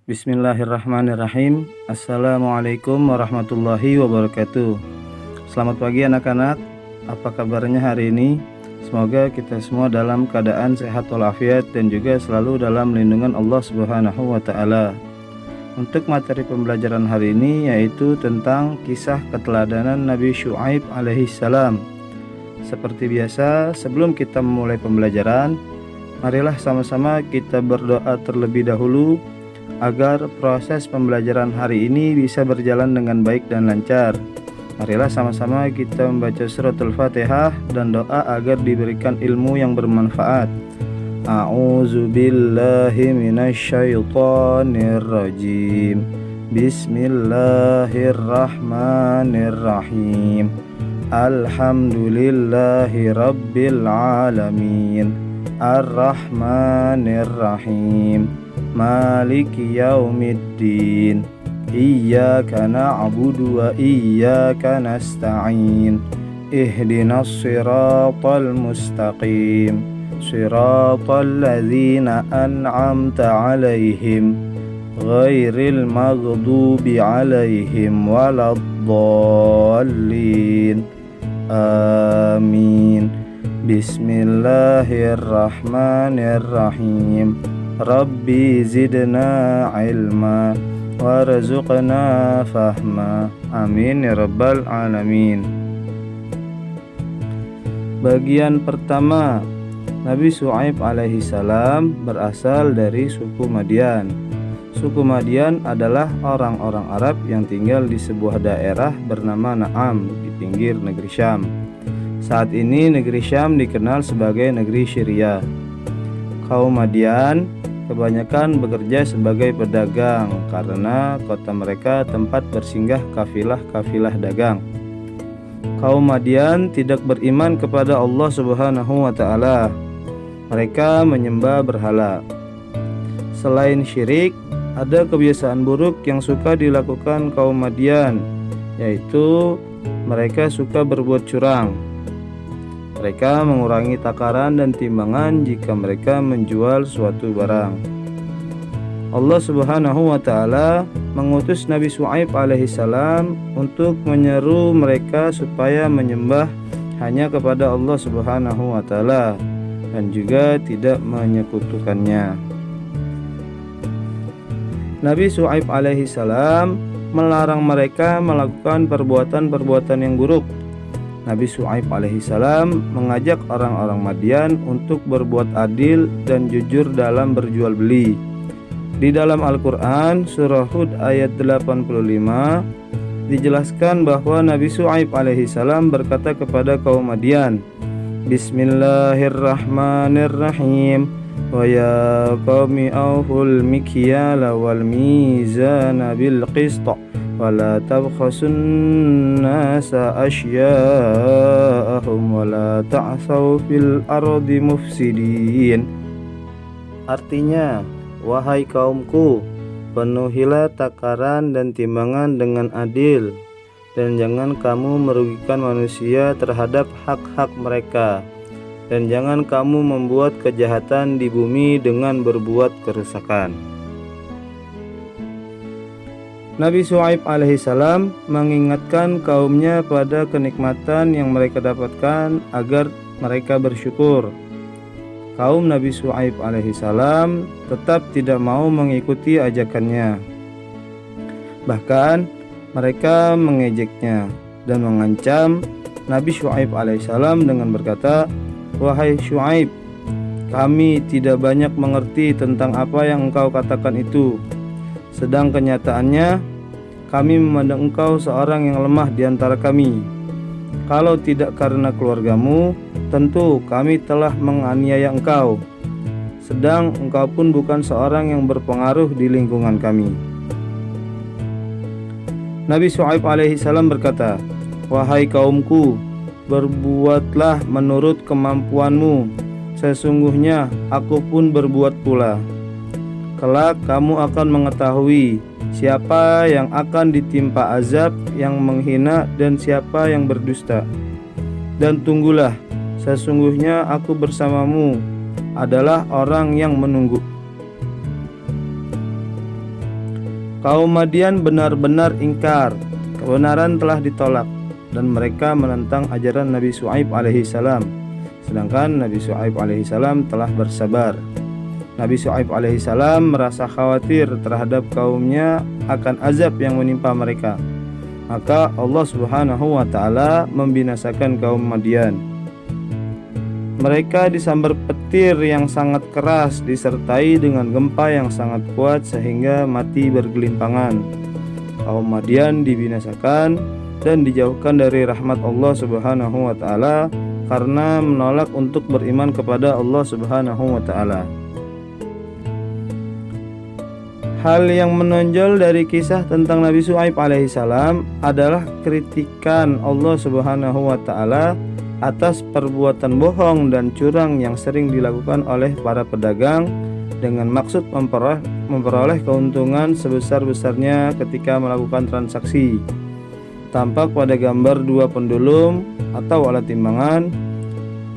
Bismillahirrahmanirrahim. Assalamualaikum warahmatullahi wabarakatuh. Selamat pagi anak-anak. Apa kabarnya hari ini? Semoga kita semua dalam keadaan sehat walafiat dan juga selalu dalam lindungan Allah Subhanahu wa taala. Untuk materi pembelajaran hari ini yaitu tentang kisah keteladanan Nabi Syuaib alaihi salam. Seperti biasa, sebelum kita memulai pembelajaran, marilah sama-sama kita berdoa terlebih dahulu agar proses pembelajaran hari ini bisa berjalan dengan baik dan lancar. Marilah sama-sama kita membaca surat Al-Fatihah dan doa agar diberikan ilmu yang bermanfaat. A'udzu billahi minasyaitonir rajim. Bismillahirrahmanirrahim. Alhamdulillahi rabbil alamin. Ar-Rahmanir-Rahim. Maliki yaumiddin. Iyyaka na'budu wa iyyaka nasta'in. Ihdinas siratal mustaqim. Siratal ladzina an'amta 'alaihim ghairil maghdubi 'alaihim waladdallin. Amin. Bismillahirrahmanirrahim. Rabbi zidna ilma warzuqna fahma. Amin ya rabbal alamin. Bagian pertama, Nabi Syuaib alaihi salam berasal dari suku Madian. Suku Madian adalah orang-orang Arab yang tinggal di sebuah daerah bernama Na'am di pinggir negeri Syam. Saat ini negeri Syam dikenal sebagai negeri Syria. Kaum Madian kebanyakan bekerja sebagai pedagang karena kota mereka tempat bersinggah kafilah-kafilah dagang. Kaum Madian tidak beriman kepada Allah Subhanahu wa taala. Mereka menyembah berhala. Selain syirik, ada kebiasaan buruk yang suka dilakukan kaum Madian, yaitu mereka suka berbuat curang. Mereka mengurangi takaran dan timbangan jika mereka menjual suatu barang. Allah Subhanahu wa taala mengutus Nabi Syuaib alaihi salam untuk menyeru mereka supaya menyembah hanya kepada Allah Subhanahu wa taala dan juga tidak menyekutukannya. Nabi Syuaib alaihi salam melarang mereka melakukan perbuatan-perbuatan yang buruk. Nabi Syuaib alaihi salam mengajak orang-orang Madian untuk berbuat adil dan jujur dalam berjual beli. Di dalam Al-Quran surah Hud ayat 85 dijelaskan bahwa Nabi Syuaib alaihi salam berkata kepada kaum Madian, Bismillahirrahmanirrahim. Wa ya qaumi awful mikyala wal mizana bil qist wala tabkhasun nasa asya'ahum wala ta'thaw fil ardi mufsidin. Artinya, wahai kaumku, penuhilah takaran dan timbangan dengan adil, dan jangan kamu merugikan manusia terhadap hak-hak mereka, dan jangan kamu membuat kejahatan di bumi dengan berbuat kerusakan. Nabi Syuaib alaihi salam mengingatkan kaumnya pada kenikmatan yang mereka dapatkan agar mereka bersyukur. Kaum Nabi Syuaib alaihi salam tetap tidak mau mengikuti ajakannya. Bahkan mereka mengejeknya dan mengancam Nabi Syuaib alaihi salam dengan berkata, "Wahai Syuaib, kami tidak banyak mengerti tentang apa yang engkau katakan itu. Sedang kenyataannya, kami memandang engkau seorang yang lemah di antara kami. Kalau tidak karena keluargamu, tentu kami telah menganiaya engkau. Sedang engkau pun bukan seorang yang berpengaruh di lingkungan kami." Nabi Syuaib alaihi salam berkata, "Wahai kaumku, berbuatlah menurut kemampuanmu. Sesungguhnya aku pun berbuat pula. Kelak kamu akan mengetahui siapa yang akan ditimpa azab yang menghina dan siapa yang berdusta. Dan tunggulah, sesungguhnya aku bersamamu adalah orang yang menunggu." Kaum Madian benar-benar ingkar, kebenaran telah ditolak, dan mereka menentang ajaran Nabi Syuaib alaihissalam. Sedangkan Nabi Syuaib alaihissalam telah bersabar. Nabi Syuaib alaihissalam merasa khawatir terhadap kaumnya akan azab yang menimpa mereka. Maka Allah Subhanahu wa ta'ala membinasakan kaum Madian. Mereka disambar petir yang sangat keras disertai dengan gempa yang sangat kuat sehingga mati bergelimpangan. Kaum Madian dibinasakan dan dijauhkan dari rahmat Allah Subhanahu wa ta'ala karena menolak untuk beriman kepada Allah Subhanahu wa ta'ala. Hal yang menonjol dari kisah tentang Nabi Syuaib alaihissalam adalah kritikan Allah Subhanahu wa ta'ala atas perbuatan bohong dan curang yang sering dilakukan oleh para pedagang dengan maksud memperoleh keuntungan sebesar-besarnya ketika melakukan transaksi. Tampak pada gambar dua pendulum atau alat timbangan.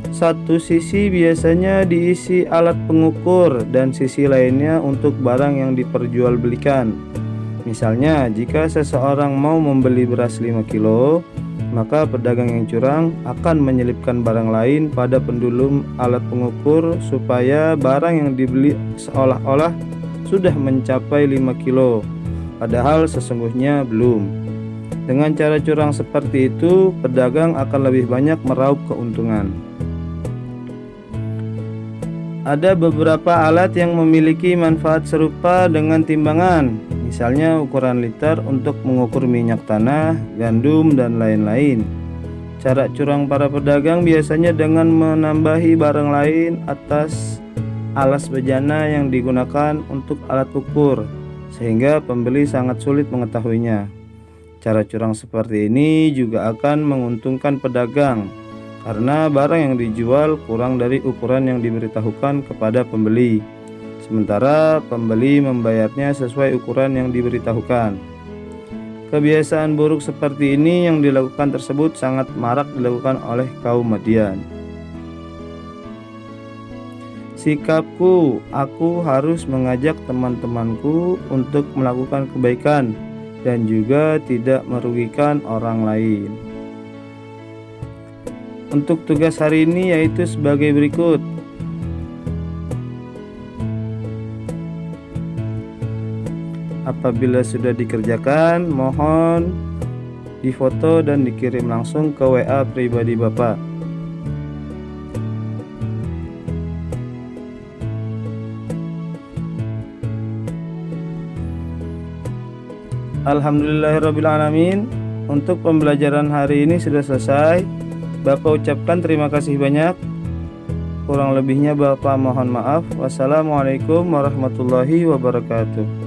Satu sisi biasanya diisi alat pengukur dan sisi lainnya untuk barang yang diperjualbelikan. Misalnya, jika seseorang mau membeli beras 5 kilo, maka pedagang yang curang akan menyelipkan barang lain pada pendulum alat pengukur supaya barang yang dibeli seolah-olah sudah mencapai 5 kilo, padahal sesungguhnya belum. Dengan cara curang seperti itu, pedagang akan lebih banyak meraup keuntungan. Ada beberapa alat yang memiliki manfaat serupa dengan timbangan, misalnya ukuran liter untuk mengukur minyak tanah, gandum, dan lain-lain. Cara curang para pedagang biasanya dengan menambahi barang lain atas alas bejana yang digunakan untuk alat ukur, sehingga pembeli sangat sulit mengetahuinya. Cara curang seperti ini juga akan menguntungkan pedagang, karena barang yang dijual kurang dari ukuran yang diberitahukan kepada pembeli, sementara pembeli membayarnya sesuai ukuran yang diberitahukan. Kebiasaan buruk seperti ini yang dilakukan tersebut sangat marak dilakukan oleh kaum Madian. Sikapku, aku harus mengajak teman-temanku untuk melakukan kebaikan dan juga tidak merugikan orang lain. Untuk tugas hari ini yaitu sebagai berikut. Apabila sudah dikerjakan, mohon difoto dan dikirim langsung ke WA pribadi Bapak. Alhamdulillahirrabbilalamin. Untuk pembelajaran hari ini sudah selesai. Bapak ucapkan terima kasih banyak. Kurang lebihnya Bapak mohon maaf. Wassalamualaikum warahmatullahi wabarakatuh.